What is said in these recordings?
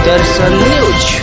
दर्शन news.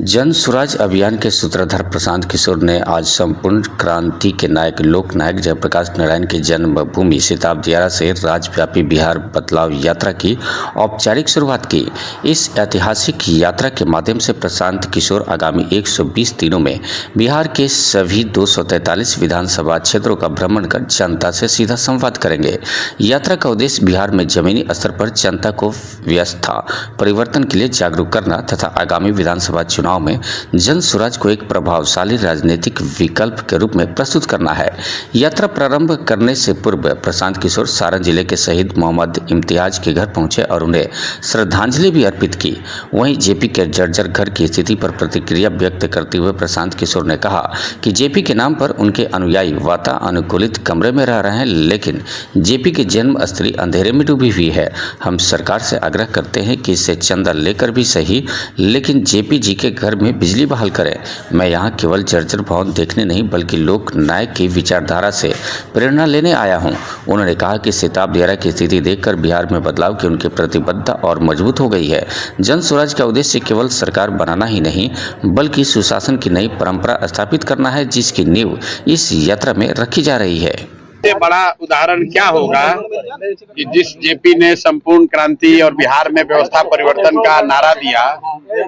जन स्वराज अभियान के सूत्रधार प्रशांत किशोर ने आज संपूर्ण क्रांति के नायक लोक नायक जयप्रकाश नारायण की जन्मभूमि सिताब दियारा से राज्यव्यापी बिहार बदलाव यात्रा की औपचारिक शुरुआत की। इस ऐतिहासिक यात्रा के माध्यम से प्रशांत किशोर आगामी 120 दिनों में बिहार के सभी 243 विधानसभा क्षेत्रों का भ्रमण कर जनता से सीधा संवाद करेंगे। यात्रा का उद्देश्य बिहार में जमीनी स्तर पर जनता को व्यवस्था परिवर्तन के लिए जागरूक करना तथा आगामी विधानसभा चुनाव में जन स्वराज को एक प्रभावशाली राजनीतिक विकल्प के रूप में प्रस्तुत करना है। यात्रा प्रारंभ करने से पूर्व प्रशांत किशोर सारण जिले के शहीद मोहम्मद इम्तियाज के घर पहुंचे और उन्हें श्रद्धांजलि भी अर्पित की। वहीं जेपी के जर्जर घर की स्थिति पर प्रतिक्रिया व्यक्त करते हुए प्रशांत किशोर ने कहा कि जेपी के नाम पर उनके अनुयायी वातानुकूलित कमरे में रह रहे हैं, लेकिन जेपी की जन्म स्थली अंधेरे में डूबी हुई है। हम सरकार से आग्रह करते हैं कि इससे चंदा लेकर भी सही, लेकिन जेपी जी के घर में बिजली बहाल करें। मैं यहाँ केवल जर्जर भवन देखने नहीं बल्कि लोक नायक की विचारधारा से प्रेरणा लेने आया हूँ। उन्होंने कहा कि सिताब दियारा की स्थिति देखकर बिहार में बदलाव की उनकी प्रतिबद्धता और मजबूत हो गई है। जन स्वराज का उद्देश्य केवल सरकार बनाना ही नहीं बल्कि सुशासन की नई परंपरा स्थापित करना है, जिसकी नींव इस यात्रा में रखी जा रही है। सबसे बड़ा उदाहरण क्या होगा कि जिस जेपी ने संपूर्ण क्रांति और बिहार में व्यवस्था परिवर्तन का नारा दिया,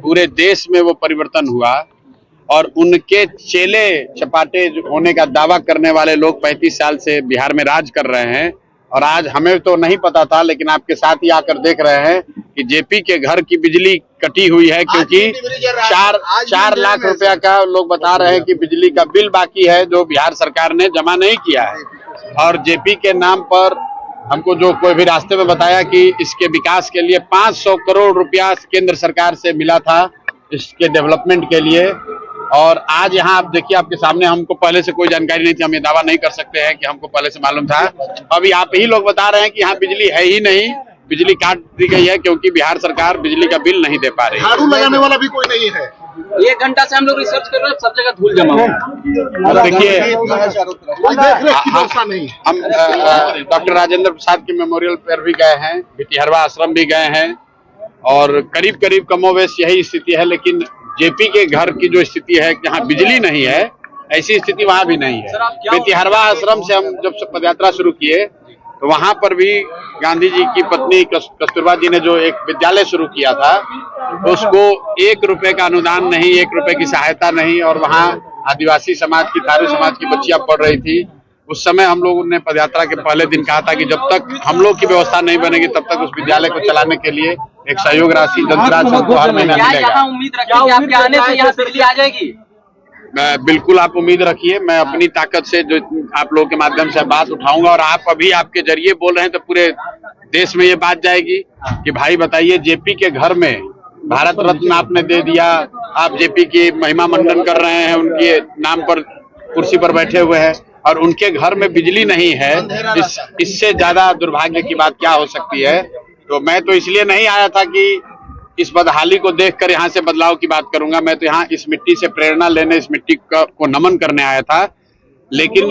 पूरे देश में वो परिवर्तन हुआ और उनके चेले चपाटे होने का दावा करने वाले लोग 35 साल से बिहार में राज कर रहे हैं। और आज हमें तो नहीं पता था, लेकिन आपके साथ ही आकर देख रहे हैं कि जेपी के घर की बिजली कटी हुई है, क्योंकि 4 लाख रुपया का लोग बता रहे हैं कि बिजली का बिल बाकी है जो बिहार सरकार ने जमा नहीं किया है। और जेपी के नाम पर हमको जो कोई भी रास्ते में बताया कि इसके विकास के लिए 500 करोड़ रुपया केंद्र सरकार से मिला था इसके डेवलपमेंट के लिए। और आज यहाँ आप देखिए, आपके सामने, हमको पहले से कोई जानकारी नहीं थी, हम ये दावा नहीं कर सकते हैं कि हमको पहले से मालूम था। अभी आप ही लोग बता रहे हैं कि यहाँ बिजली है ही नहीं, बिजली काट दी गई है क्योंकि बिहार सरकार बिजली का बिल नहीं दे पा रही है। झाड़ू लगाने वाला भी कोई नहीं है। 1 घंटा से हम लोग रिसर्च कर रहे हैं, सब जगह धूल जमा है। देखिए, नहीं। हम डॉक्टर राजेंद्र प्रसाद के मेमोरियल पर भी गए हैं, भितिहरवा आश्रम भी गए हैं और करीब करीब कमोवेश यही स्थिति है। लेकिन जेपी के घर की जो स्थिति है, जहाँ बिजली नहीं है, ऐसी स्थिति वहाँ भी नहीं है। भितिहरवा आश्रम से हम जब पदयात्रा शुरू किए तो वहाँ पर भी गांधी जी की पत्नी कस्तूरबा जी ने जो एक विद्यालय शुरू किया था, तो उसको 1 रुपए का अनुदान नहीं, 1 रुपए की सहायता नहीं, और वहाँ आदिवासी समाज की, थारू समाज की बच्चियां पढ़ रही थी। उस समय हम लोगों ने पदयात्रा के पहले दिन कहा था कि जब तक हम लोग की व्यवस्था नहीं बनेगी तब तक उस विद्यालय को चलाने के लिए एक सहयोग राशि जनसुराज को हर महीना मिलेगा। उम्मीद रखिए कि आपके आने से यहाँ बिजली आ जाएगी? बिल्कुल आप उम्मीद रखिए। मैं अपनी ताकत से जो आप लोगों के माध्यम से बात उठाऊंगा, और आप अभी आपके जरिए बोल रहे हैं तो पूरे देश में ये बात जाएगी कि भाई बताइए, जेपी के घर में भारत रत्न आपने दे दिया, आप जेपी की महिमा मंडन कर रहे हैं, उनके नाम पर कुर्सी पर बैठे हुए हैं और उनके घर में बिजली नहीं है। इससे ज्यादा दुर्भाग्य की बात क्या हो सकती है। तो मैं तो इसलिए नहीं आया था कि इस बदहाली को देखकर यहाँ से बदलाव की बात करूंगा। मैं तो यहाँ इस मिट्टी से प्रेरणा लेने, इस मिट्टी को नमन करने आया था। लेकिन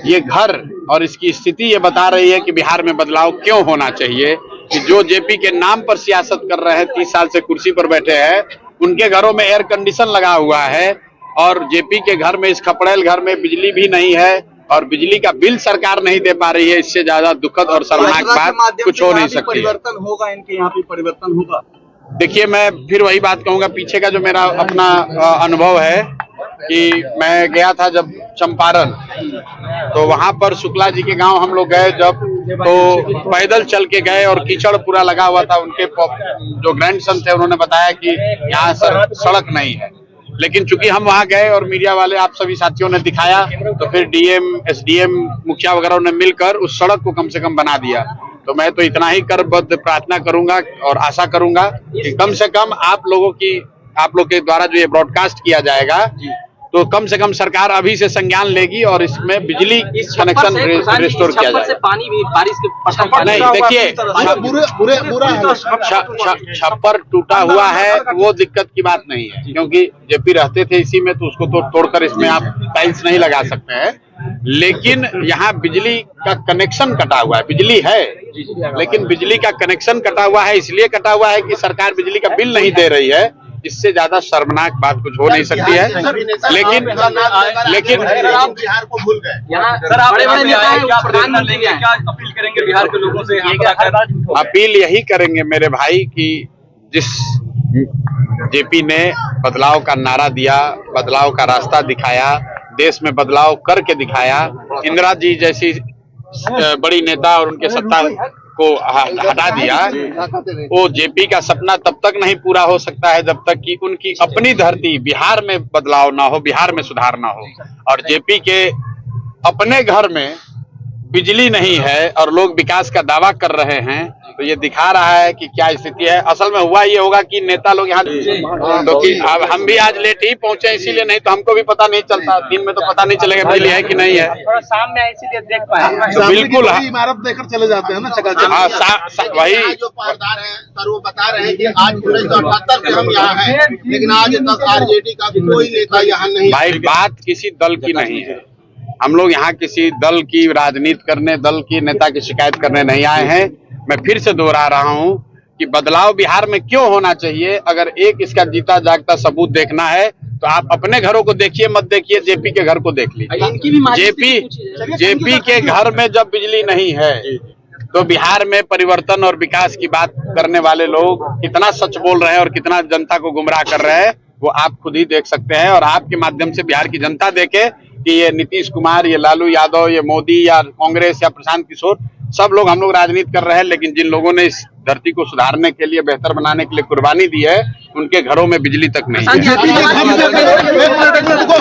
ये घर और इसकी स्थिति ये बता रही है कि बिहार में बदलाव क्यों होना चाहिए। कि जो जेपी के नाम पर सियासत कर रहे हैं, 30 साल से कुर्सी पर बैठे हैं, उनके घरों में एयर कंडीशन लगा हुआ है और जेपी के घर में, इस खपड़ेल घर में बिजली भी नहीं है और बिजली का बिल सरकार नहीं दे पा रही है। इससे ज्यादा दुखद और शर्मनाक बात कुछ हो नहीं सकती। परिवर्तन होगा, इनके यहाँ पे परिवर्तन होगा। देखिए, मैं फिर वही बात कहूंगा, पीछे का जो मेरा अपना अनुभव है कि मैं गया था जब चंपारण, तो वहां पर शुक्ला जी के गांव हम लोग गए जब, तो पैदल चल के गए और कीचड़ पूरा लगा हुआ था। उनके जो ग्रैंडसन थे उन्होंने बताया कि यहाँ सड़क नहीं है। लेकिन चूंकि हम वहां गए और मीडिया वाले, आप सभी साथियों ने दिखाया, तो फिर डीएम, एसडीएम, मुखिया वगैरह ने मिलकर उस सड़क को कम से कम बना दिया। तो मैं तो इतना ही करबद्ध प्रार्थना करूंगा और आशा करूंगा कि कम से कम आप लोग के द्वारा जो ये ब्रॉडकास्ट किया जाएगा, तो कम से कम सरकार अभी से संज्ञान लेगी और इसमें बिजली कनेक्शन रिस्टोर किया जाएगा। पानी भी बारिश के नहीं, देखिए, छप्पर टूटा हुआ है वो दिक्कत की बात नहीं है, क्योंकि जेपी रहते थे इसी में, तो उसको तो तोड़कर इसमें आप टाइल्स नहीं लगा सकते हैं। लेकिन यहाँ बिजली का कनेक्शन कटा हुआ है। बिजली है लेकिन बिजली का कनेक्शन कटा हुआ है, इसलिए कटा हुआ है कि सरकार बिजली का बिल नहीं दे रही है। इससे ज्यादा शर्मनाक बात कुछ हो नहीं सकती है। लेकिन बिहार को भूल गए। यहाँ सर आप बड़े-बड़े नेता हैं, क्या प्रधानमंत्री क्या अपील करेंगे बिहार के लोगों से? अपील यही करेंगे मेरे भाई कि जिस जेपी ने बदलाव का नारा दिया, बदलाव का रास्ता दिखाया, देश में बदलाव करके दिखाया, इंदिरा जी जैसी बड़ी नेता और उनके सत्ता को हटा दिया, वो जेपी का सपना तब तक नहीं पूरा हो सकता है जब तक कि उनकी अपनी धरती बिहार में बदलाव ना हो, बिहार में सुधार ना हो। और जेपी के अपने घर में बिजली नहीं है और लोग विकास का दावा कर रहे हैं, तो ये दिखा रहा है कि क्या स्थिति है। असल में हुआ ये होगा कि नेता लोग यहाँ तो कि अब हम भी आज लेट ही पहुंचे, इसीलिए नहीं तो हमको भी पता नहीं चलता, दिन में तो पता नहीं चलेगा बिजली है कि नहीं है। थोड़ा शाम में इसीलिए देख पाए। तो बिल्कुल इमारत देखकर चले जाते हैं ना चकाचक। हाँ, वही जो पारदार है सर वो बता रहे हैं कि आज 1978 से हम यहाँ हैं, लेकिन आज तक आरजेडी का कोई नेता यहाँ नहीं। भाई बात किसी दल की नहीं है, हम लोग यहाँ किसी दल की राजनीति करने, दल की नेता की शिकायत करने नहीं आए हैं। मैं फिर से दोहरा रहा हूँ कि बदलाव बिहार में क्यों होना चाहिए। अगर एक इसका जीता जागता सबूत देखना है तो आप अपने घरों को देखिए, मत देखिए जेपी के घर को देख लीजिए। जेपी के घर में जब बिजली नहीं है तो बिहार में परिवर्तन और विकास की बात करने वाले लोग कितना सच बोल रहे हैं और कितना जनता को गुमराह कर रहे हैं वो आप खुद ही देख सकते हैं। और आपके माध्यम से बिहार की जनता देखे कि ये नीतीश कुमार, ये लालू यादव, ये मोदी या कांग्रेस या प्रशांत किशोर, सब लोग हम लोग राजनीति कर रहे हैं, लेकिन जिन लोगों ने इस धरती को सुधारने के लिए, बेहतर बनाने के लिए कुर्बानी दी है, उनके घरों में बिजली तक नहीं है।